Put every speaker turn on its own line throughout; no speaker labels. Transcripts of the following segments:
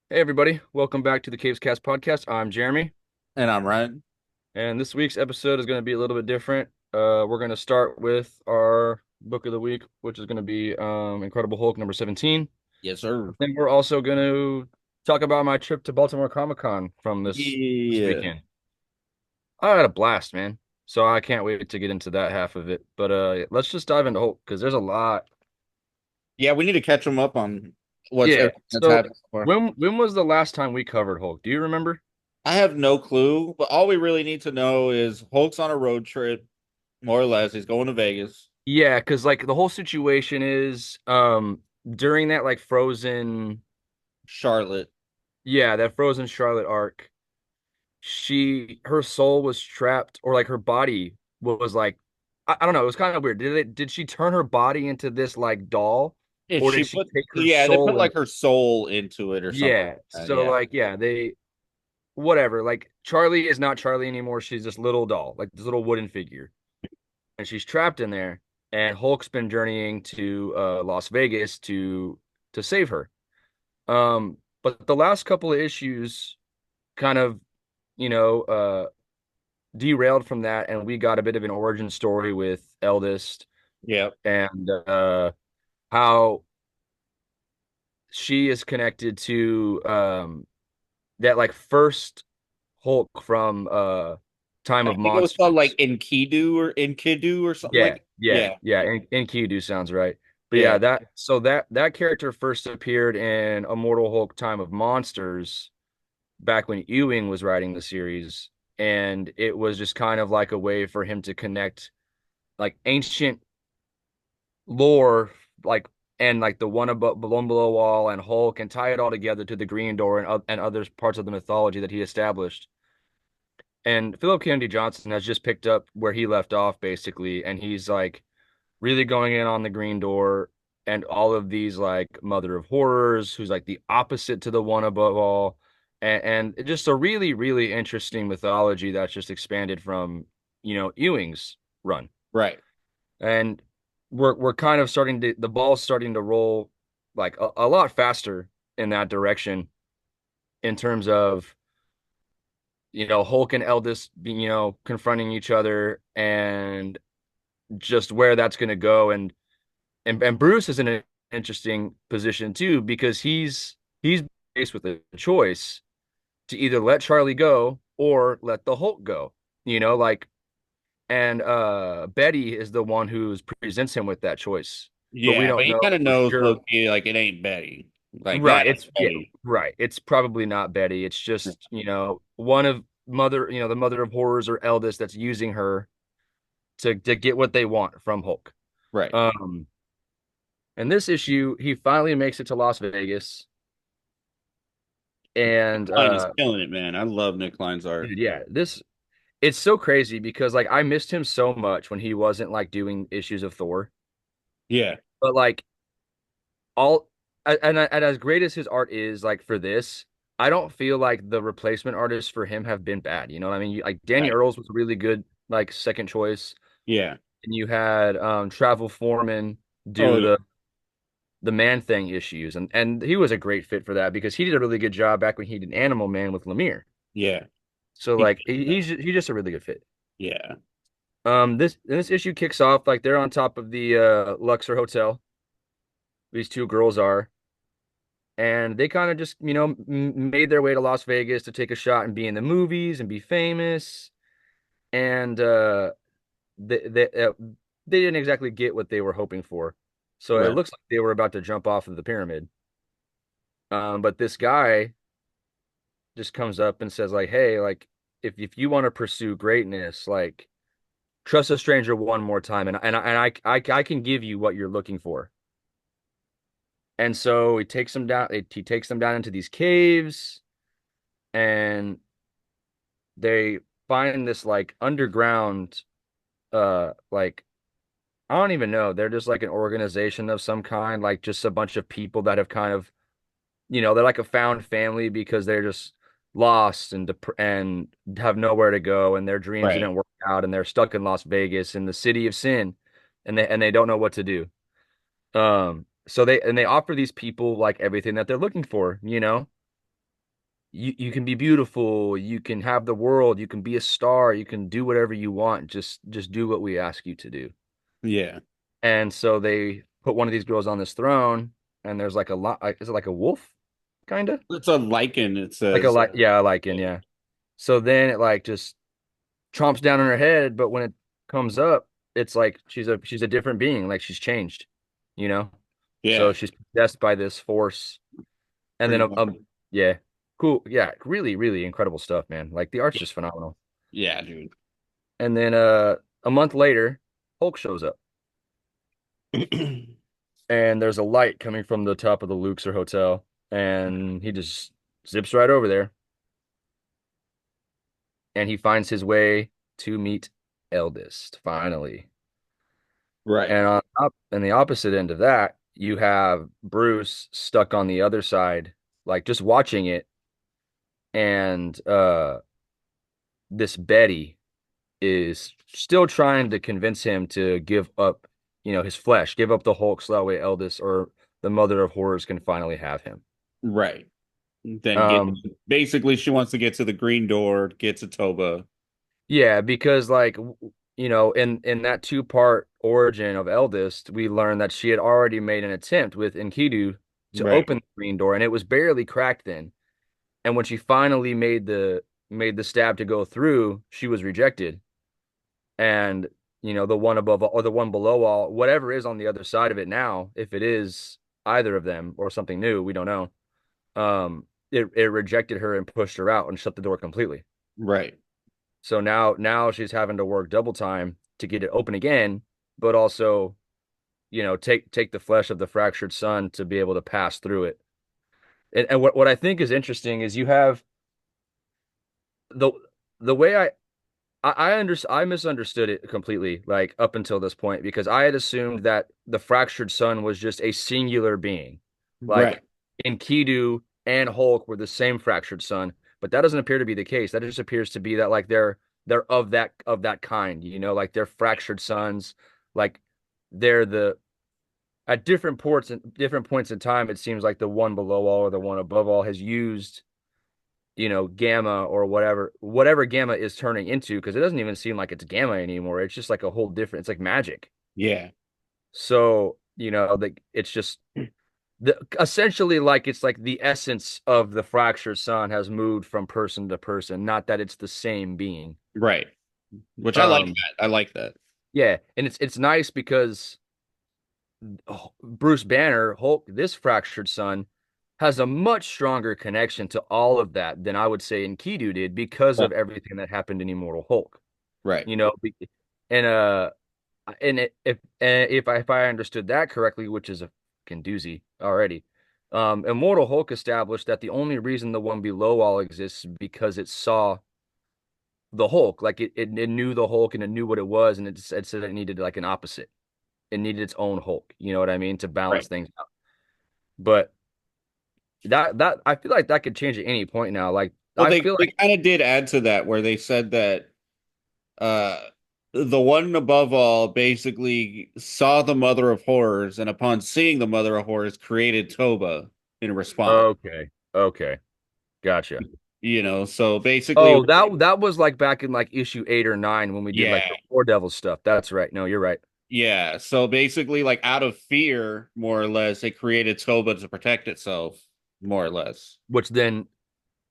Hey everybody, welcome back to the Caves Cast podcast. I'm Jeremy,
And I'm Ryan.
and this week's episode is going to be a little bit different. We're going to start with our book of the week, which is going to be Incredible Hulk number 17.
Yes, sir.
Then we're also going to talk about my trip to Baltimore Comic-Con from this
Yeah.
weekend. I had a blast, man. So I can't wait to get into that half of it. But let's just dive into Hulk because there's a lot.
Yeah, we need to catch them up on what's
Yeah.
everything that's
So
happened so far.
when was the last time we covered Hulk? Do you remember?
I have no clue, but all we really need to know is Hulk's on a road trip, more or less. He's going to Vegas.
Yeah, because like the whole situation is during that like frozen
Charlotte.
yeah, that frozen Charlotte arc, her soul was trapped or like her body was like I don't know, it was kind of weird. Did she turn her body into this like doll
If
or
she
did she
put,
take her
yeah, they put
soul and
like her soul into it or something
yeah.
like that.
So
Yeah.
like yeah, they whatever. Like Charlie is not Charlie anymore. She's this little doll, like this little wooden figure. And she's trapped in there. And Hulk's been journeying to Las Vegas to save her. But the last couple of issues kind of, you know, derailed from that, and we got a bit of an origin story with Eldest
Yeah.
and how she is connected to that like first Hulk from Time
I
of
think it was called like
Monsters.
Enkidu or something
Yeah,
like.
yeah,
Yeah.
yeah. And Kidu sounds right. But yeah,
Yeah.
that character first appeared in Immortal Hulk Time of Monsters back when Ewing was writing the series, and it was just kind of like a way for him to connect like ancient lore, like and like the one above below wall and Hulk, and tie it all together to the Green Door and other parts of the mythology that he established. And Philip Kennedy Johnson has just picked up where he left off, basically, and he's like really going in on the Green Door and all of these like Mother of Horrors, who's like the opposite to the one above all, and just a really, really interesting mythology that's just expanded from, Ewing's run.
Right.
And we're kind of starting to the ball's starting to roll like a lot faster in that direction in terms of, Hulk and Eldest being, confronting each other and just where that's going to go. And Bruce is in an interesting position too because he's faced with a choice to either let Charlie go or let the Hulk go. Like and Betty is the one who presents him with that choice. But we
Yeah, but
don't
he
know
kind of
for
knows
sure.
low key like it ain't Betty. Like that
Right.
ain't
It's yeah,
Betty.
right. It's probably not Betty. It's just, one of the mother of horrors or eldest that's using her to get what they want from Hulk.
Right.
Um and this issue, he finally makes it to Las Vegas. And
Klein is killing it, man. I love Nick Klein's art.
dude, yeah, this it's so crazy because like I missed him so much when he wasn't like doing issues of Thor.
Yeah.
But like all and as great as his art is like for this, I don't feel like the replacement artists for him have been bad. You know what I mean? Like Danny
Right.
Earls was a really good like second choice.
Yeah.
And you had Travel Foreman
Oh
do
yeah.
the Man Thing issues, and he was a great fit for that because he did a really good job back when he did Animal Man with Lemire.
Yeah.
So
He,
like he's just a really good fit.
yeah.
This issue kicks off like they're on top of the Luxor Hotel. These two girls are, and they kind of just made their way to Las Vegas to take a shot and be in the movies and be famous. And they didn't exactly get what they were hoping for. So it
Right.
looks like they were about to jump off of the pyramid. But this guy just comes up and says like, "Hey, like if you want to pursue greatness, like trust a stranger one more time, and I can give you what you're looking for." And so he takes them down. He takes them down into these caves, and they find this like underground, like I don't even know. They're just like an organization of some kind, like just a bunch of people that have kind of, they're like a found family because they're just lost and have nowhere to go, and their dreams
Right.
didn't work out, and they're stuck in Las Vegas in the city of sin, and they don't know what to do. So they offer these people like everything that they're looking for. you can be beautiful, you can have the world, you can be a star, you can do whatever you want. Just do what we ask you to do.
Yeah.
And so they put one of these girls on this throne, and there's like a lot. Is it like a wolf, kind of
It's a lichen, it
like a
says.
like yeah, like in yeah. So then it like just chomps down on her head, but when it comes up, it's like she's a different being, like she's changed, you know. So
Yeah,
she's possessed by this force, and then
pretty much.
yeah, cool, yeah, really really incredible stuff, man. Like the art's just phenomenal.
Yeah, dude.
And then a month later, Hulk shows up, and there's a light coming from the top of the Luxor Hotel, and he just zips right over there, and he finds his way to meet Eldest finally.
Right.
And on the opposite end of that, you have Bruce stuck on the other side, like just watching it, and this Betty is still trying to convince him to give up, his flesh, give up the Hulk so that way Eldest or the Mother of Horrors can finally have him.
Right. Then get
Um,
basically she wants to get to the green door, get to Toba.
yeah, because like in that two-part origin of Eldest, we learned that she had already made an attempt with Enkidu to
Right.
open the green door, and it was barely cracked then. And when she finally made the stab to go through, she was rejected. And the one above or the one below all, whatever is on the other side of it now, if it is either of them or something new, we don't know. It rejected her and pushed her out and shut the door completely.
Right.
So now she's having to work double time to get it open again, but also, take the flesh of the fractured sun to be able to pass through it. And what I think is interesting is you have the the way I misunderstood it completely, like up until this point, because I had assumed that the fractured sun was just a singular being.
Right.
Like Enkidu and Hulk were the same fractured sun, but that doesn't appear to be the case. That just appears to be that like they're of that kind, like they're fractured suns, like they're the at different points in time, it seems like the one below all or the one above all has used gamma or whatever gamma is turning into, because it doesn't even seem like it's gamma anymore. It's just like a whole different, it's like magic.
Yeah.
So, it's just essentially like it's like the essence of the fractured sun has moved from person to person, not that it's the same being.
Right. Which I like
Um,
that. I like that.
yeah, and it's nice because Bruce Banner, Hulk, this fractured sun has a much stronger connection to all of that than I would say Enkidu did because
Right.
of everything that happened in Immortal Hulk.
Right.
You know, and if I understood that correctly, which is a fucking doozy already, Immortal Hulk established that the only reason the one below all exists is because it saw the Hulk, like it knew the Hulk and it knew what it was, and it said it needed like an opposite. It needed its own Hulk. You know what I mean? To balance
Right.
things out. But that I feel like that could change at any point now. Like
Well,
I
they
feel
they
like
kind of did add to that where they said that uh the one above all basically saw the Mother of Horrors, and upon seeing the Mother of Horrors created Toba in response.
okay, okay, gotcha.
So basically,
Oh, that was like back in like issue 8 or 9 when we did like
yeah,
the War Devil stuff. That's right. No, you're right.
yeah. So basically, like out of fear, more or less, it created Toba to protect itself, more or less.
Which then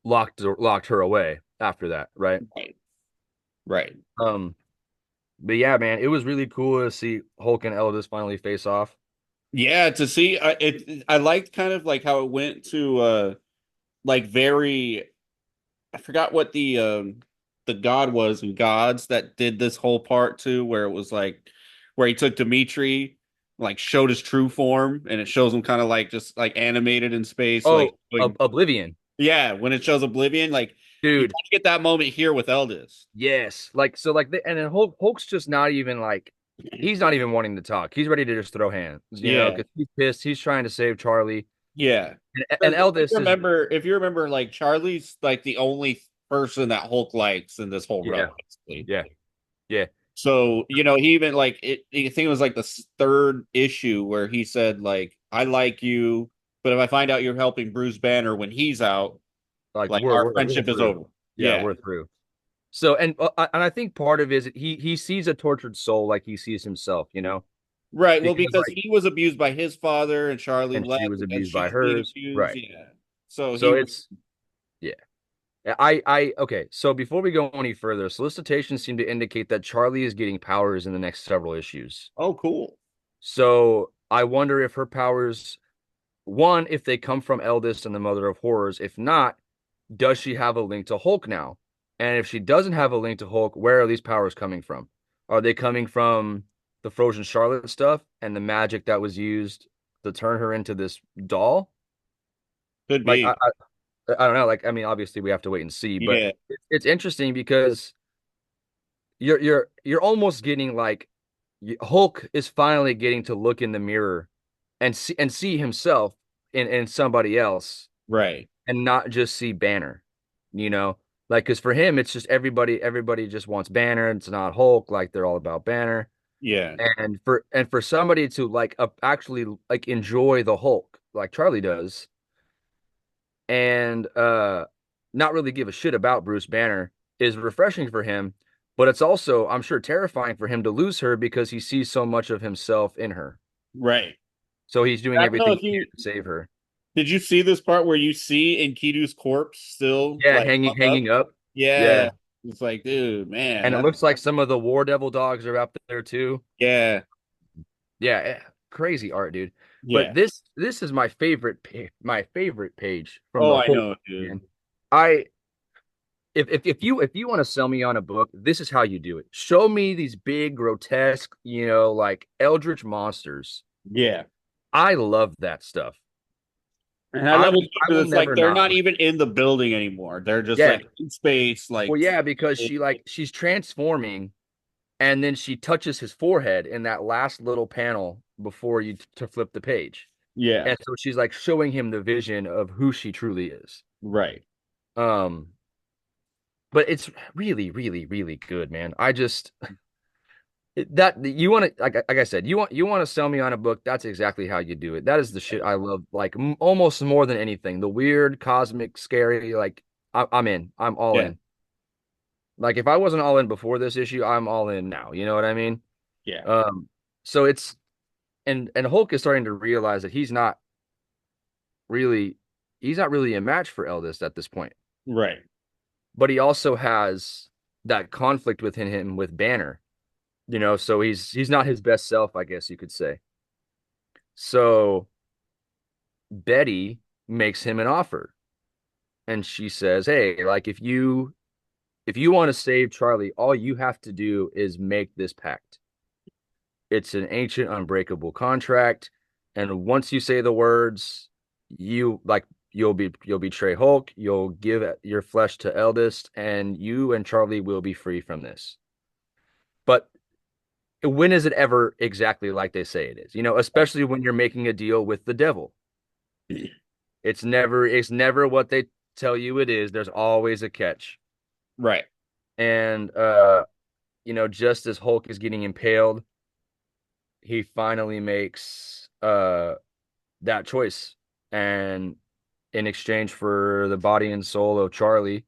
locked her away after that, right?
Right. Right.
Um, but yeah, man, it was really cool to see Hulk and Eldest finally face off.
Yeah, to see I liked kind of like how it went to like very I forgot what the god was and gods that did this whole part too, where it was like where he took Dimitri, like showed his true form, and it shows him kind of like just like animated in space, like
Oh,
doing,
Oblivion,
yeah, when it shows Oblivion, like you
dude.
kind of get that moment here with Eldest.
Yes, like so, like and then Hulk's just not even like he's not even wanting to talk. He's ready to just throw hands,
Yeah,
because he's pissed. He's trying to save Charlie,
yeah.
and
Because
Eldest is
if you remember, like Charlie's like the only person that Hulk likes in this whole run,
yeah,
basically.
yeah, yeah.
So, he even like I think it was like the third issue where he said like, "I like you, but if I find out you're helping Bruce Banner when he's out,
Like
Like our
we're
friendship is
through.
over.
Yeah,
Yeah.
we're through. So and I think part of it is he sees a tortured soul like he sees himself, you know,
Right. Well,
because
because
like
he was abused by his father and Charlie
and she
left
was
because
abused by
she's being
hers.
abused.
Right.
Yeah. So
So
he was,
it's yeah. I okay. So before we go any further, solicitations seem to indicate that Charlie is getting powers in the next several issues.
oh, cool.
So I wonder if her powers, one, if they come from Eldest and the Mother of Horrors. If not, does she have a link to Hulk now? And if she doesn't have a link to Hulk, where are these powers coming from? Are they coming from the Frozen Charlotte stuff and the magic that was used to turn her into this doll?
Could
Like
be.
I don't know. Like I mean, obviously we have to wait and see, but
Yeah.
it's interesting because you're almost getting like Hulk is finally getting to look in the mirror and see himself in somebody else
Right.
and not just see Banner, you know? Like, because for him, it's just everybody just wants Banner. It's not Hulk. Like, they're all about Banner.
Yeah.
And for somebody to like actually like enjoy the Hulk, like Charlie does, and not really give a shit about Bruce Banner is refreshing for him. But it's also, I'm sure, terrifying for him to lose her because he sees so much of himself in her.
Right.
So he's doing
I don't know
everything
if
he
you
can to save her.
did you see this part where you see Enkidu's corpse still
Yeah,
like
hanging
hung up?
hanging up. Yeah.
Yeah. It's like, dude, man,
And it
that's
looks like some of the War Devil dogs are up there too.
yeah.
Yeah, crazy art, dude. But
Yeah.
this is my favorite page from
Oh,
the
I
whole
know, dude.
man. I if you want to sell me on a book, this is how you do it. Show me these big, grotesque, like eldritch monsters.
Yeah.
I love that stuff.
And I
I
love
will
it too
I will
because it's like
never
they're
not
not
like
even in the building anymore. They're just
yeah.
like in space, like
Well, yeah, because she's transforming and then she touches his forehead in that last little panel before you to flip the page.
yeah,
And so she's like showing him the vision of who she truly is.
right.
Um, but it's really, really, really good, man. I just that you want to like I said, you want to sell me on a book. That's exactly how you do it. That is the shit I love, like almost more than anything. The weird, cosmic, scary. Like I'm in. I'm all
Yeah,
in. Like if I wasn't all in before this issue, I'm all in now. You know what I mean?
yeah,
Um, so it's and Hulk is starting to realize that really he's not really a match for Eldest at this point.
right.
But he also has that conflict within him with Banner, so he's not his best self, I guess you could say. So Betty makes him an offer and she says, "Hey, like if you want to save Charlie, all you have to do is make this pact. It's an ancient unbreakable contract, and once you say the words, you like you'll betray Hulk, you'll give your flesh to Eldest, and you and Charlie will be free from this." But when is it ever exactly like they say it is? Especially when you're making a deal with the devil. It's never what they tell you it is. There's always a catch.
Right.
And just as Hulk is getting impaled, he finally makes that choice. And in exchange for the body and soul of Charlie,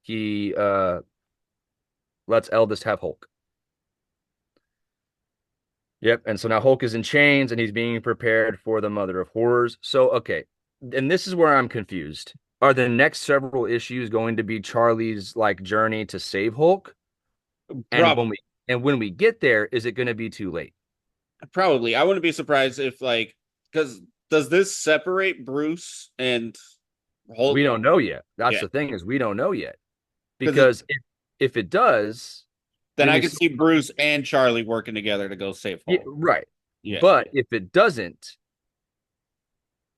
he lets Eldest have Hulk. Yep. And so now Hulk is in chains and he's being prepared for the Mother of Horrors. So, okay. And this is where I'm confused. Are the next several issues going to be Charlie's like journey to save Hulk? And
Probably.
when we get there, is it going to be too late?
Probably. I wouldn't be surprised if like because does this separate Bruce and
We
Hulk?
don't know yet. That's
Yeah.
the thing is we don't know yet.
Because
Because if it does,
then
then
I
we
could
see
see Bruce and Charlie working together to go save
yeah,
Hulk.
right.
Yeah.
But if it doesn't,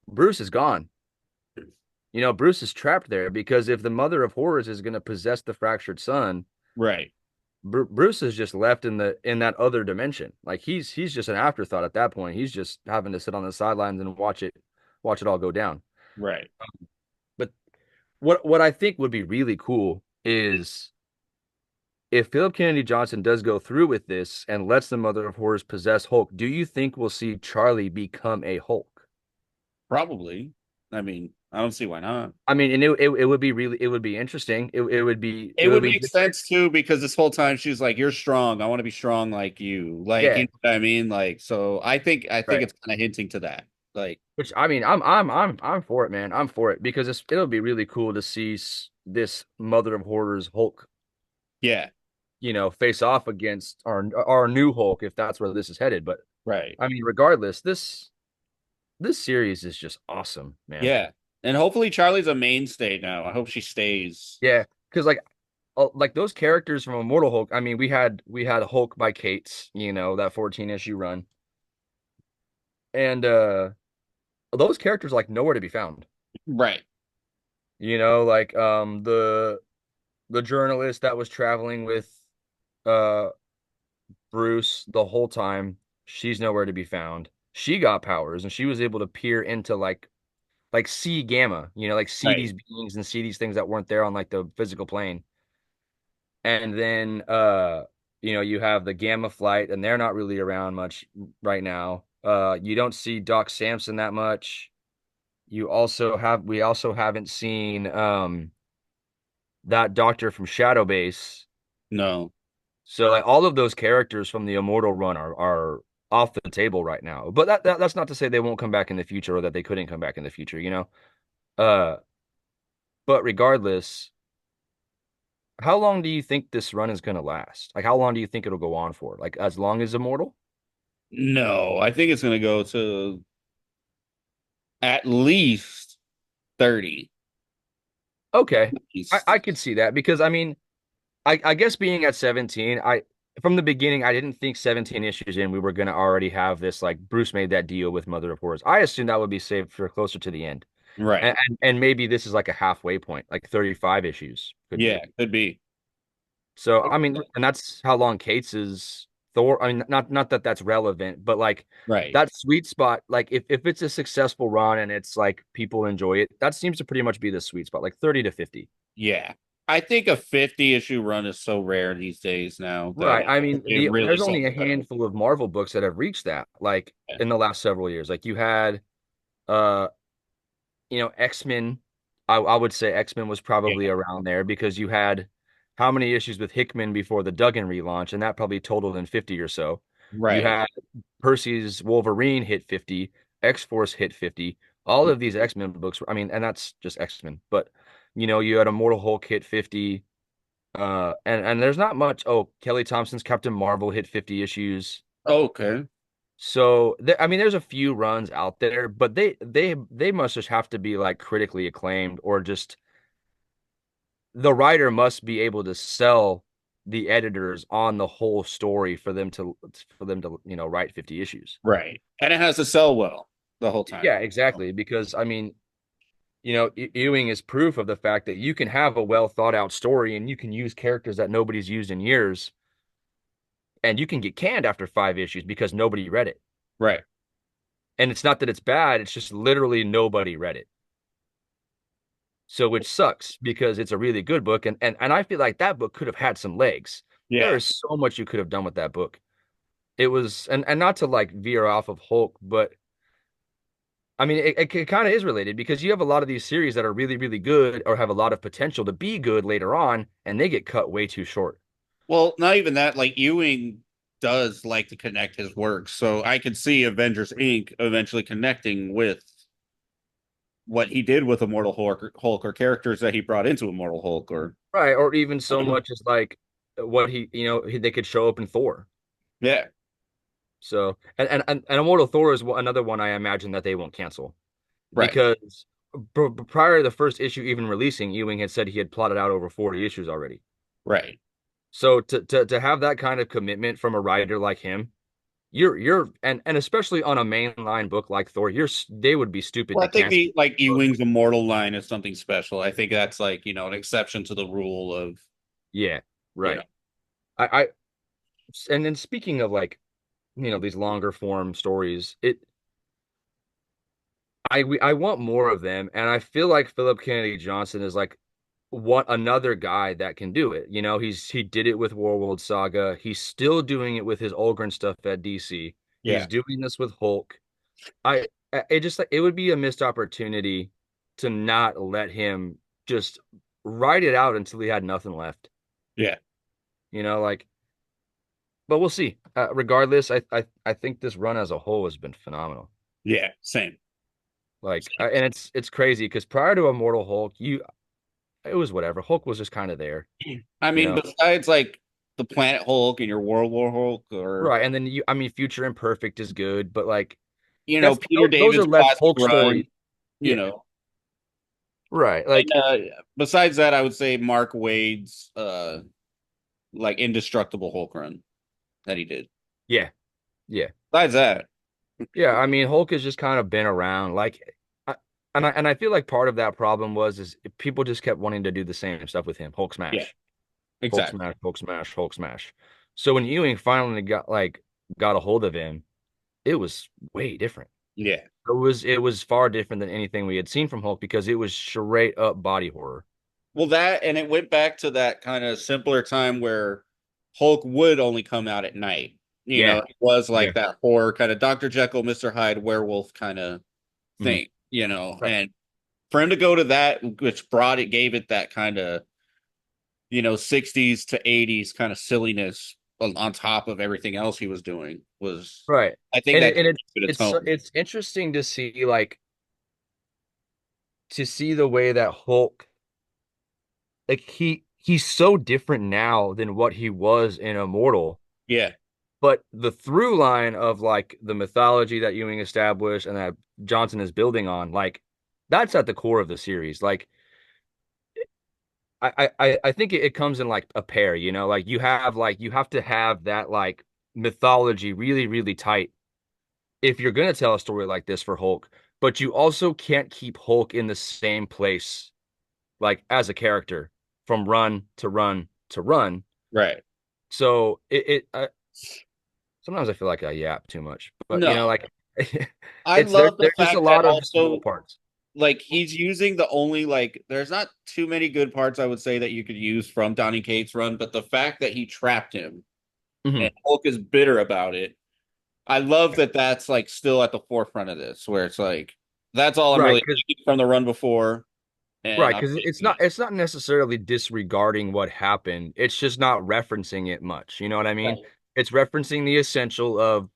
Bruce is gone. Bruce is trapped there because if the Mother of Horrors is going to possess the fractured son,
Right.
Bruce is just left in that other dimension. Like he's just an afterthought at that point. He's just having to sit on the sidelines and watch it all go down.
Right.
But what I think would be really cool is if Philip Kennedy Johnson does go through with this and lets the Mother of Horrors possess Hulk, do you think we'll see Charlie become a Hulk?
Probably. I mean, I don't see why not.
I mean, and it would be really it would be interesting. It
It
would
would
be
make
different,
sense too because this whole time she's like, "You're strong. I want to be strong like you." Like, you
yeah,
know what I mean? Like, so I think
right.
it's kind of hinting to that. Like,
Which I mean, I'm for it, man. I'm for it because it'll be really cool to see this Mother of Horrors Hulk,
yeah,
face off against our new Hulk if that's where this is headed. But
right.
I mean, regardless, this series is just awesome, man.
Yeah. And hopefully Charlie's a mainstay now. I hope she stays.
Yeah, because like those characters from Immortal Hulk. I mean, we had Hulk by Cates, that 14 issue run, and those characters like nowhere to be found.
Right.
Like the journalist that was traveling with uh Bruce the whole time, she's nowhere to be found. She got powers and she was able to peer into like see gamma, like see
Right.
these beings and see these things that weren't there on like the physical plane. And then you have the Gamma Flight, and they're not really around much right now. You don't see Doc Samson that much. We also haven't seen that doctor from Shadow Base.
No.
So like all of those characters from the Immortal run are off the table right now. But that's not to say they won't come back in the future or that they couldn't come back in the future. Uh, but regardless, how long do you think this run is going to last? Like, how long do you think it'll go on for? Like, as long as Immortal?
No. I think it's gonna go to at least 30.
Okay.
At
I
least.
could see that because I mean, I guess being at 17, from the beginning I didn't think 17 issues in we were gonna already have this like Bruce made that deal with Mother of Horrors. I assumed that would be saved for closer to the end.
Right.
And maybe this is like a halfway point, like 35 issues could
Yeah,
be.
could be.
So I mean, and that's how long Cates' Thor. I mean, not that that's relevant, but like
Right.
that sweet spot, like if it's a successful run and it's like people enjoy it, that seems to pretty much be the sweet spot, like 30 to 50.
Yeah. I think a 50 issue run is so rare these days now that
Right. I mean,
it really
there's
sells
only a
better.
handful of Marvel books that have reached that, like
Yeah.
in the last several years. Like you had, uh, X-Men. I would say X-Men was probably
Yeah.
around there because you had how many issues with Hickman before the Duggan relaunch, and that probably totaled in 50 or so. You
Right.
had Percy's Wolverine hit 50, X-Force hit 50. All of these X-Men books, I mean, and that's just X-Men, but you had Immortal Hulk hit 50. And there's not much. Oh, Kelly Thompson's Captain Marvel hit 50 issues.
Okay.
So I mean, there's a few runs out there, but they must just have to be like critically acclaimed, or just the writer must be able to sell the editors on the whole story for them to write 50 issues.
Right. And it has to sell well the whole time.
Yeah, exactly. Because I mean, Ewing is proof of the fact that you can have a well thought out story and you can use characters that nobody's used in years, and you can get canned after 5 issues because nobody read it.
Right.
And it's not that it's bad, it's just literally nobody read it. So which sucks because it's a really good book, and I feel like that book could have had some legs. There
Yeah.
is so much you could have done with that book. It was and not to like veer off of Hulk, but I mean it kind of is related because you have a lot of these series that are really, really good or have a lot of potential to be good later on, and they get cut way too short.
Well, not even that. Like Ewing does like to connect his works, so I could see Avengers Inc. eventually connecting with what he did with Immortal Hulk or characters that he brought into Immortal Hulk, or
Right. Or even so much as like what they could show up in Thor.
yeah,
So and Immortal Thor is another one I imagine that they won't cancel
right,
because prior to the first issue even releasing, Ewing had said he had plotted out over 40 issues already.
right.
So to have that kind of commitment from a writer like him, you're and especially on a mainline book like Thor, they would be stupid
Well,
to
I think
cancel.
the like Ewing's Immortal line is something special. I think that's like an exception to the rule of
Yeah,
you know
right. I and then speaking of like, these longer form stories, I want more of them, and I feel like Philip Kennedy Johnson is like another guy that can do it. He did it with Warworld Saga. He's still doing it with his Olgren stuff at DC.
yeah,
He's doing this with Hulk. I it just like it would be a missed opportunity to not let him just ride it out until he had nothing left.
Yeah.
Like, but we'll see. Regardless, I think this run as a whole has been phenomenal.
Yeah. Same.
Like, and it's crazy because prior to Immortal Hulk, it was whatever. Hulk was just kind of there,
I
you
mean,
know.
besides like the Planet Hulk and your World War Hulk, or
Right, and then I mean, Future Imperfect is good, but like
Peter
those are
David's
less
classic
Hulk
run,
stories.
you
Yeah,
know.
right.
And
Like,
besides that, I would say Mark Wade's like indestructible Hulk run that he did.
yeah, yeah.
Besides that,
Yeah, I mean, Hulk has just kind of been around. Like, I, and I feel like part of that problem was people just kept wanting to do the same stuff with him. Hulk
yeah,
smash, Hulk
exactly.
smash, Hulk smash, Hulk smash. So when Ewing finally got a hold of him, it was way different.
Yeah.
It was far different than anything we had seen from Hulk because it was straight up body horror.
Well, that and it went back to that kind of simpler time where Hulk would only come out at night.
Yeah,
It was
yeah,
like that horror kind of Dr. Jekyll, Mr. Hyde werewolf kind of
mhm,
thing,
right,
and for him to go to that, which gave it that kind of, 60s to 80s kind of silliness on top of everything else he was doing was,
right.
I think
And
that
it, and it
kept it a
it's
tone.
it's interesting to see the way that Hulk like he's so different now than what he was in Immortal.
Yeah,
But the through line of like the mythology that Ewing established and that Johnson is building on, like that's at the core of the series. Like I think it comes in like a pair, like you have to have that like mythology really, really tight if you're gonna tell a story like this for Hulk, but you also can't keep Hulk in the same place like as a character from run to run to run.
right.
So sometimes I feel like I yap too much, but
No,
like
I
it's there.
love the
There's just a
fact that
lot of small
also
parts.
like he's using the only like there's not too many good parts I would say that you could use from Donny Cates' run, but the fact that he trapped him and
Hmm.
Hulk is bitter about it, I love that that's like still at the forefront of this, where it's like that's all I'm
Right,
really
because
taking from the run before, and
right,
I'm
because
taking it.
it's not necessarily disregarding what happened. It's just not referencing it much. You know what I mean?
Right,
It's referencing the essential of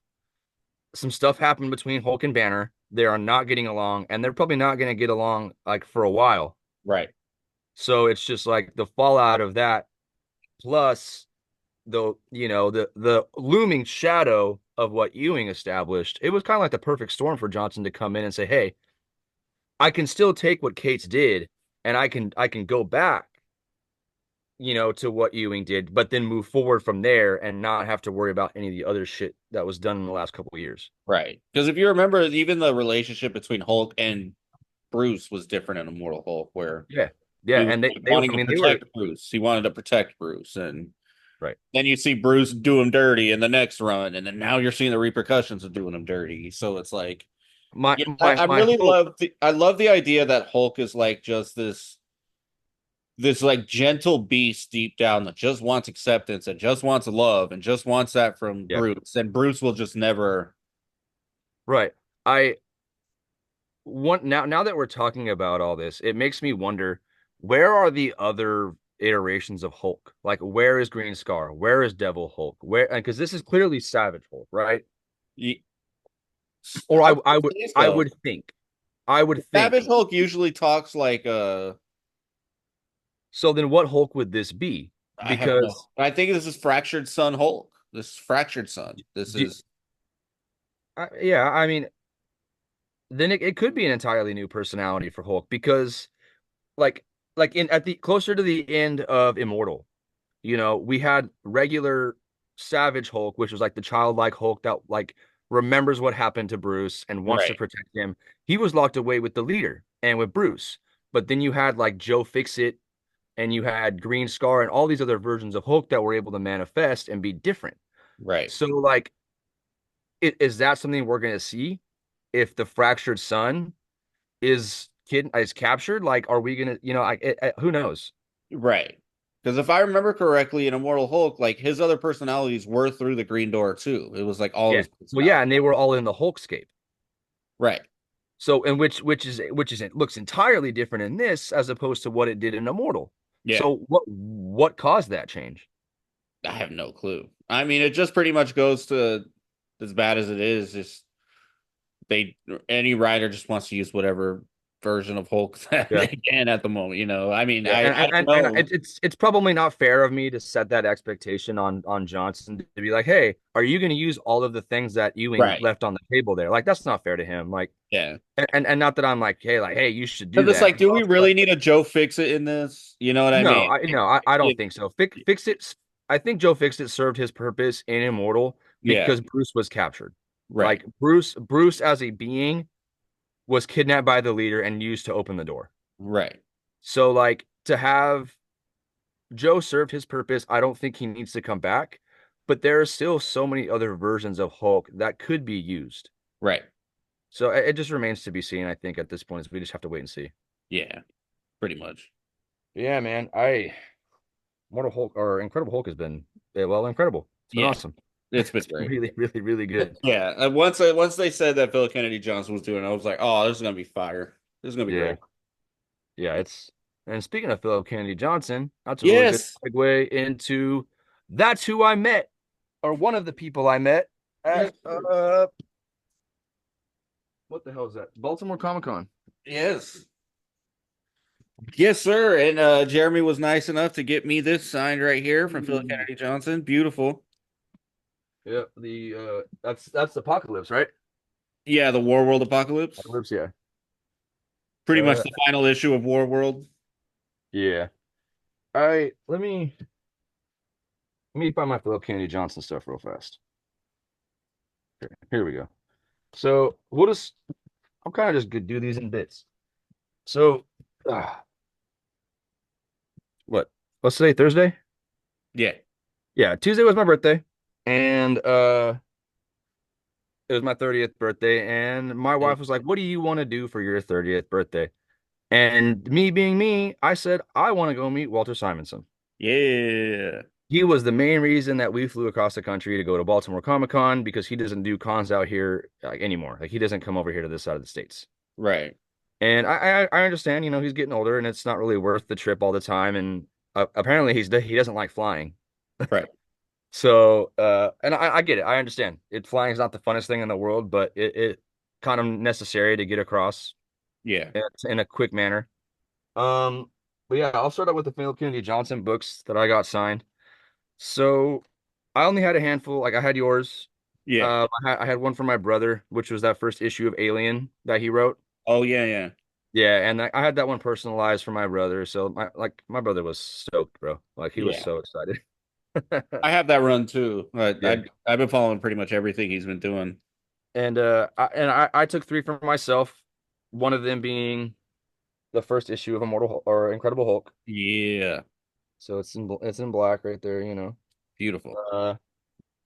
some stuff happened between Hulk and Banner. They are not getting along, and they're probably not going to get along like for a while.
right,
So it's just like the fallout of that, plus the looming shadow of what Ewing established. It was kind of like the perfect storm for Johnson to come in and say, "Hey, I can still take what Cates did, and I can go back, to what Ewing did, but then move forward from there and not have to worry about any of the other shit that was done in the last couple of years."
right. Because if you remember, even the relationship between Hulk and Bruce was different in Immortal Hulk, where
Yeah, yeah,
he was
and
like,
they
wanting
I
to
mean they were
protect Bruce. He wanted to protect Bruce, and
right.
then you see Bruce do him dirty in the next run, and then now you're seeing the repercussions of doing him dirty. So it's like,
My
yeah,
my
I
my
really
hope,
love the idea that Hulk is like just this like gentle beast deep down that just wants acceptance and just wants love and just wants that from
yeah,
Bruce, and Bruce will just never.
right. I want now that we're talking about all this, it makes me wonder where are the other iterations of Hulk? Like where is Green Scar? Where is Devil Hulk? Where because this is clearly Savage Hulk, right? Or
I
I
would
I would
say
I
so.
would think. I would think.
Savage Hulk usually talks like
So then what Hulk would this be?
I have no.
Because
I think this is Fractured Sun Hulk. This is Fractured Sun. This
do,
is
yeah, I mean, then it could be an entirely new personality for Hulk because like in at the closer to the end of Immortal, we had regular Savage Hulk, which was like the childlike Hulk that like remembers what happened to Bruce and wants to
right,
protect him. He was locked away with the leader and with Bruce. But then you had like Joe Fixit and you had Green Scar and all these other versions of Hulk that were able to manifest and be different.
right,
So like is that something we're gonna see if the fractured sun is captured? Like, are we gonna, who knows?
right. Because if I remember correctly, in Immortal Hulk, like his other personalities were through the Green Door too. It was like all of
Yeah.
his
Well, yeah,
personalities.
and they were all in the Hulkscape.
Right.
So, and which is it looks entirely different in this as opposed to what it did in Immortal.
Yeah,
So what caused that change?
I have no clue. I mean, it just pretty much goes to as bad as it is. Just they any writer just wants to use whatever version of Hulk that
Yeah.
they can at the moment. I mean,
Yeah,
I don't
and
know.
it's probably not fair of me to set that expectation on Johnson to be like, hey, are you going to use all of the things that Ewing
Right.
left on the table there? Like that's not fair to him. Like,
Yeah.
and not that I'm like, hey, you should do
Because it's
that.
like,
But
do we
also like,
really need a Joe fix it in this? You know what I mean?
I don't
It-
think so. Fix it. I think Joe Fixit served his purpose in Immortal
yeah.
because Bruce was captured.
Right.
Like Bruce as a being was kidnapped by the leader and used to open the door.
Right.
So like to have Joe served his purpose. I don't think he needs to come back, but there are still so many other versions of Hulk that could be used.
Right.
So it just remains to be seen, I think, at this point. We just have to wait and see.
Yeah. Pretty much.
Yeah, man. Mortal Hulk or Incredible Hulk has been well, incredible. It's been
Yeah.
awesome.
It's been
It's been
great.
really, really, really good.
Yeah. Once they said that Phil Kennedy Johnson was doing it, I was like, oh, this is gonna be fire. This is gonna be
Yeah.
great.
Yeah, it's and speaking of Philip Kennedy Johnson, that's a really good
Yes.
segue into that's who I met, or one of the people I met
Yes.
at what the hell is that? Baltimore Comic-Con.
Yes. Yes, sir. And Jeremy was nice enough to get me this signed right here from Phil
Ooh.
Kennedy Johnson. Beautiful.
Yeah, the that's Apocalypse, right?
Yeah, the War World Apocalypse.
Apocalypse, yeah.
Pretty much
Uh
the final issue of War World.
yeah. All right, let me find my Philip Kennedy Johnson stuff real fast. Here we go. So we'll just I'm kind of just gonna do these in bits. So uh, what? What's today? Thursday?
Yeah.
Yeah, Tuesday was my birthday. And it was my 30th birthday. And my wife was like, what do you want to do for your 30th birthday? And me being me, I said, I want to go meet Walter Simonson.
Yeah.
He was the main reason that we flew across the country to go to Baltimore Comic-Con because he doesn't do cons out here anymore. Like he doesn't come over here to this side of the states.
Right.
And I understand, he's getting older and it's not really worth the trip all the time. And apparently he doesn't like flying.
Right.
So and I get it. I understand. Flying is not the funnest thing in the world, but it kind of necessary to get across
Yeah.
in a quick manner. Um, but yeah, I'll start out with the Philip Kennedy Johnson books that I got signed. So I only had a handful. Like I had yours.
Yeah.
I had one from my brother, which was that first issue of Alien that he wrote.
Oh yeah, yeah.
Yeah, and I had that one personalized for my brother. So my brother was stoked, bro. Like he was
Yeah.
so excited.
I have that run too.
Yeah.
I've been following pretty much everything he's been doing.
And I took three for myself. One of them being the first issue of Immortal or Incredible Hulk.
Yeah.
So it's in black right there,
Beautiful.
Uh,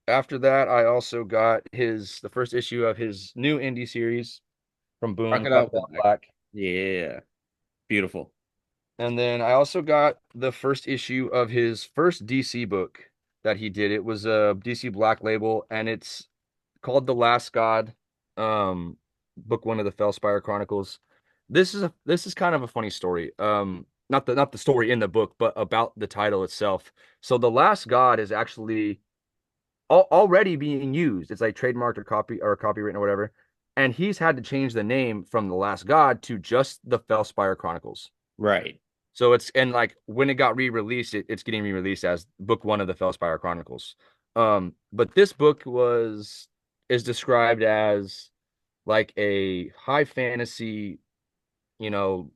after that, I also got the first issue of his new indie series from Boom,
Crocodile
Crocodile
Black.
Black.
Yeah. Beautiful.
And then I also got the first issue of his first DC book that he did. It was a DC Black label, and it's called The Last God, book one of the Fellspire Chronicles. This is kind of a funny story. Not the story in the book, but about the title itself. So The Last God is actually already being used. It's like trademarked or copywritten or whatever. And he's had to change the name from The Last God to just the Fellspire Chronicles.
Right.
So and like when it got re-released, it's getting re-released as book one of the Fellspire Chronicles. But this book is described as like a high fantasy, you know,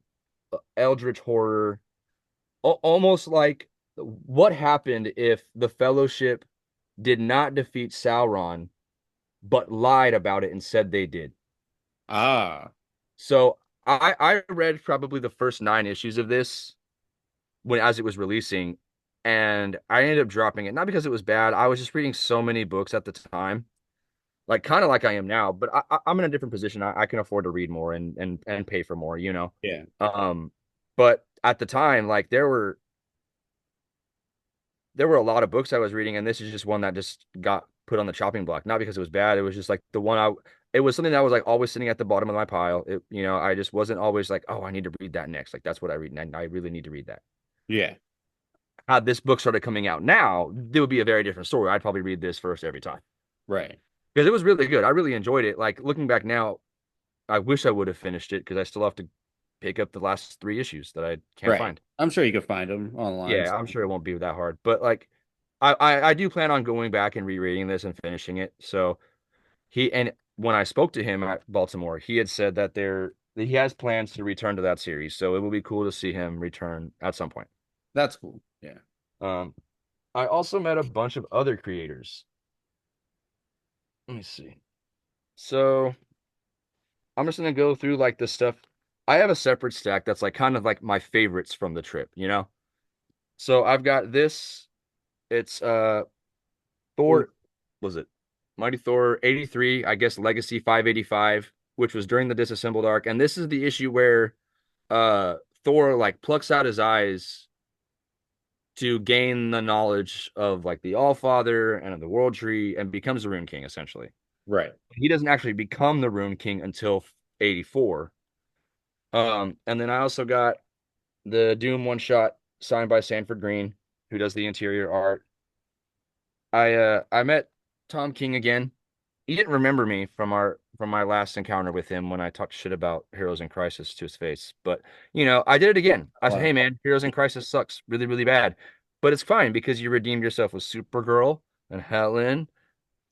eldritch horror, almost like what happened if the Fellowship did not defeat Sauron, but lied about it and said they did.
Ah.
So I read probably the first 9 issues of this as it was releasing, and I ended up dropping it. Not because it was bad. I was just reading so many books at the time, like kind of like I am now, but I'm in a different position. I can afford to read more and pay for more.
Yeah.
Um, but at the time, like there were a lot of books I was reading, and this is just one that just got put on the chopping block. Not because it was bad. It was just like the one it was something that was like always sitting at the bottom of my pile. I just wasn't always like, oh, I need to read that next. Like that's what I read, and I really need to read that.
Yeah.
Had this book started coming out now, it would be a very different story. I'd probably read this first every time
Right.
because it was really good. I really enjoyed it. Like looking back now, I wish I would have finished it because I still have to pick up the last three issues that I can't
Right.
find.
I'm sure you can find them online.
Yeah, I'm sure it won't be that hard, but like, I do plan on going back and rereading this and finishing it. So and when I spoke to him at Baltimore, he had said that he has plans to return to that series. So it will be cool to see him return at some point.
That's cool. Yeah.
Um, I also met a bunch of other creators. Let me see. So I'm just gonna go through like the stuff. I have a separate stack that's like kind of like my favorites from the trip, you know? So I've got this. It's
Ooh.
Thor, was it Mighty Thor 83, I guess Legacy 585, which was during the disassembled arc. And this is the issue where uh Thor like plucks out his eyes to gain the knowledge of like the All Father and of the World Tree and becomes the Rune King essentially.
Right.
He doesn't actually become the Rune King until 84. And then I also got the Doom one shot signed by Sanford Green, who does the interior art. I met Tom King again. He didn't remember me from my last encounter with him when I talked shit about Heroes in Crisis to his face. But I did it again. I said,
Wow.
"Hey man, Heroes in Crisis sucks really, really bad." But it's fine because you redeemed yourself with Supergirl and Helen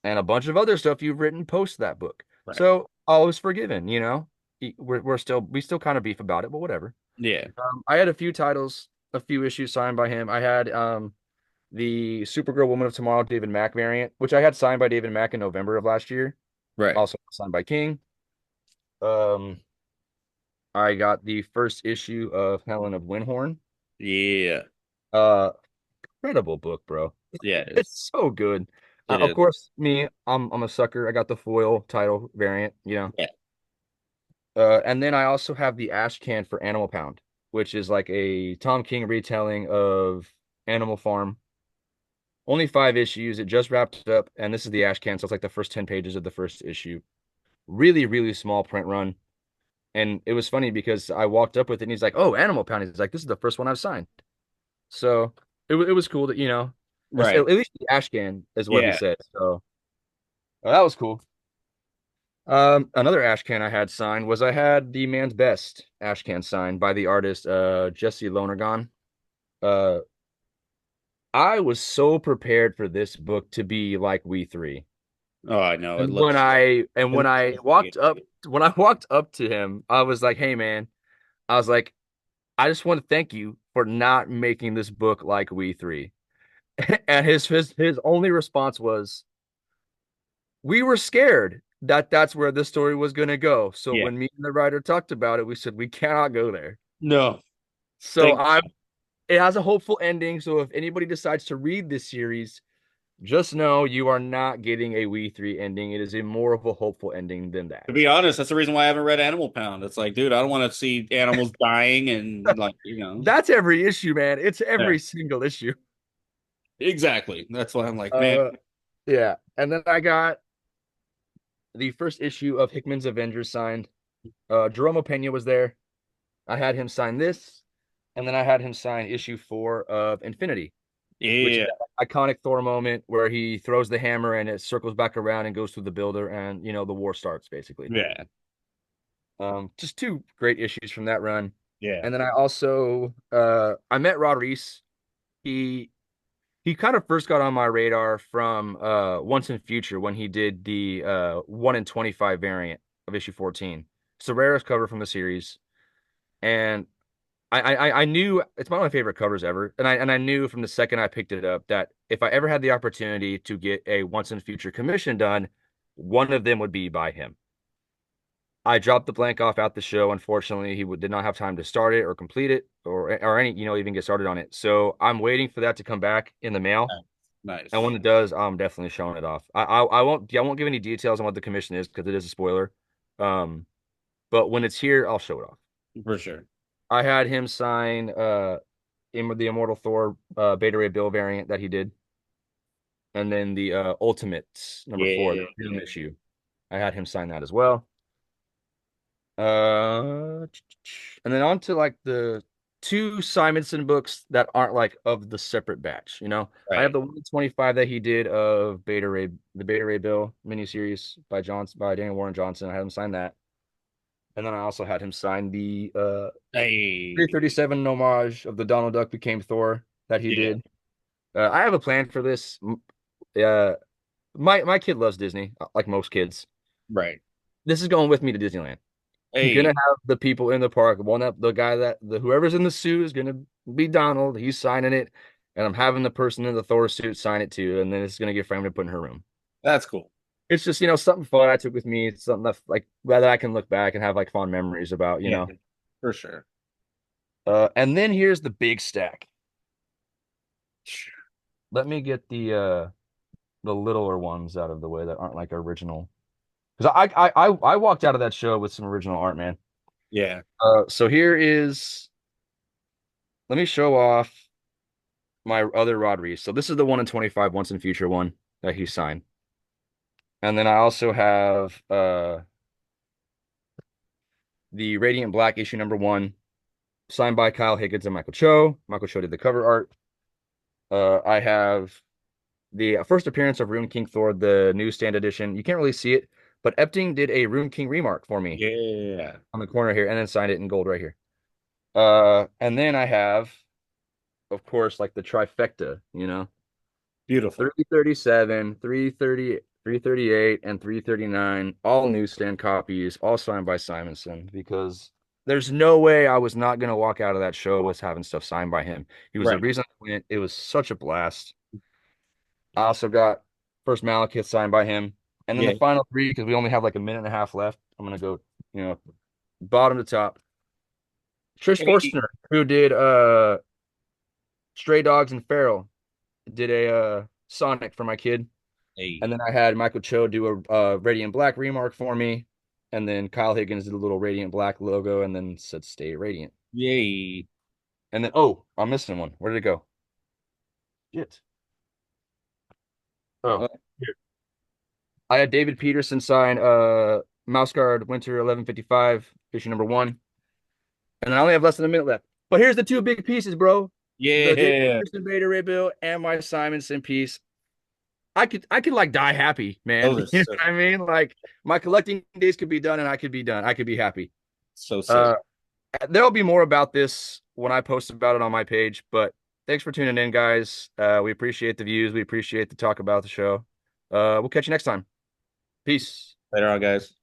and a bunch of other stuff you've written post that book.
Right.
So all is forgiven. We still kind of beef about it, but whatever.
Yeah.
I had a few titles, a few issues signed by him. I had the Supergirl Woman of Tomorrow David Mack variant, which I had signed by David Mack in November of last year,
Right.
also signed by King. Um, I got the first issue of Helen of Windhorn.
Yeah.
Uh, Incredible book, bro.
Yeah, it is.
It's so good.
It
Of
is.
course, I'm a sucker. I got the foil title variant.
Yeah.
And then I also have the Ash Can for Animal Pound, which is like a Tom King retelling of Animal Farm. Only five issues. It just wrapped up, and this is the Ash Can, so it's like the first 10 pages of the first issue. Really, really small print run. And it was funny because I walked up with it and he's like, "Oh, Animal Pound." He's like, "This is the first one I've signed." So it was cool that, at
Right.
least the Ashcan is what he
Yeah.
said. So that was cool. Another Ashcan I had signed was I had the Man's Best Ashcan signed by the artist Jesse Lonergan. Uh I was so prepared for this book to be like We Three.
Oh, I know. It
And when
looks.
I and
It
when
looks
I
great.
walked up when I walked up to him, I was like, "Hey man," I was like, "I just want to thank you for not making this book like We Three." And his only response was, "We were scared that that's where the story was going to go. So
Yeah.
when me and the writer talked about it, we said we cannot go there."
No.
So
Thank.
I It has a hopeful ending. So if anybody decides to read this series, just know you are not getting a We Three ending. It is a more of a hopeful ending than
To
that.
be honest, that's the reason why I haven't read Animal Pound. It's like, dude, I don't want to see animals dying and like.
That's every issue, man. It's
Yeah.
every single issue.
Exactly. That's why I'm like, man.
Uh, yeah. And then I got the first issue of Hickman's Avengers signed. Jerome Pena was there. I had him sign this, and then I had him sign issue 4 of Infinity, which is
Yeah.
that iconic Thor moment where he throws the hammer and it circles back around and goes through the builder, and the war starts basically.
Yeah.
Just two great issues from that run.
Yeah.
And then I also I met Rod Reese. He he kind of first got on my radar from Once in Future when he did the 1 in 25 variant of issue 14. It's the rarest cover from the series. And I knew it's one of my favorite covers ever, and I knew from the second I picked it up that if I ever had the opportunity to get a Once in Future commission done, one of them would be by him. I dropped the blank off at the show. Unfortunately, he did not have time to start it or complete it or any even get started on it. So I'm waiting for that to come back in the mail, and when
Nice.
it does, I'm definitely showing it off. I won't give any details on what the commission is because it is a spoiler. Um, but when it's here, I'll show it off.
For sure.
I had him sign the Immortal Thor Beta Ray Bill variant that he did, and then the Ultimates number 4, the
Yeah.
Doom issue. I had him sign that as well. Uh, and then on to like the two Simonson books that aren't like of the separate batch. I have
Right.
the 125 that he did of the Beta Ray Bill miniseries by Daniel Warren Johnson. I had him sign that, and then I also had him sign the
Hey.
337 homage of the Donald Duck became Thor that he
Yeah.
did. I have a plan for this. Uh, my kid loves Disney, like most kids.
Right.
This is going with me to Disneyland. I'm gonna
Hey.
have the people in the park. One up, the guy that the whoever's in the suit is gonna be Donald. He's signing it, and I'm having the person in the Thor suit sign it too. And then it's gonna get framed and put in her room.
That's cool.
It's just something fun I took with me. It's something that like that I can look back and have like fond memories about.
Yeah, for sure.
And then here's the big stack. Let me get the littler ones out of the way that aren't like original. Because I walked out of that show with some original art, man.
Yeah.
So here is. Let me show off my other Rod Reese. So this is the 1 in 25 once and future one that he signed. And then I also have the Radiant Black issue number 1 signed by Kyle Higgins and Michael Cho. Michael Cho did the cover art. I have the first appearance of Rune King Thor, the newsstand edition. You can't really see it, but Epting did a Rune King remark for me
Yeah.
on the corner here and then signed it in gold right here. And then I have, of course, like the trifecta,
Beautiful.
337, 330, 338, and 339, all newsstand copies, all signed by Simonson, because there's no way I was not going to walk out of that show with having stuff signed by him. He was the
Right.
reason I went. It was such a blast. I also got first Malekith signed by him. And then the
Yeah.
final three, because we only have like a minute and a half left, I'm going to go, bottom to top. Trish
Hey.
Forstner, who did Stray Dogs and Feral, did a Sonic for my kid. And
Hey.
then I had Michael Cho do a Radiant Black remark for me. And then Kyle Higgins did a little Radiant Black logo and then said Stay Radiant.
Yay.
And then, oh, I'm missing one. Where did it go? Shit. Oh,
Uh,
here. I had David Peterson sign Mouse Guard Winter 1155, issue number 1. And I only have less than a minute left. But here's the two big pieces, bro. The David
yeah.
Peterson Beta Ray Bill and my Simonson piece. I could like die happy, man.
Those are
You know
so,
what I mean? Like my collecting days could be done and I could be done. I could be happy.
so sick.
Uh there'll be more about this when I post about it on my page, but thanks for tuning in, guys. We appreciate the views. We appreciate the talk about the show. We'll catch you next time. Peace.
Later on, guys.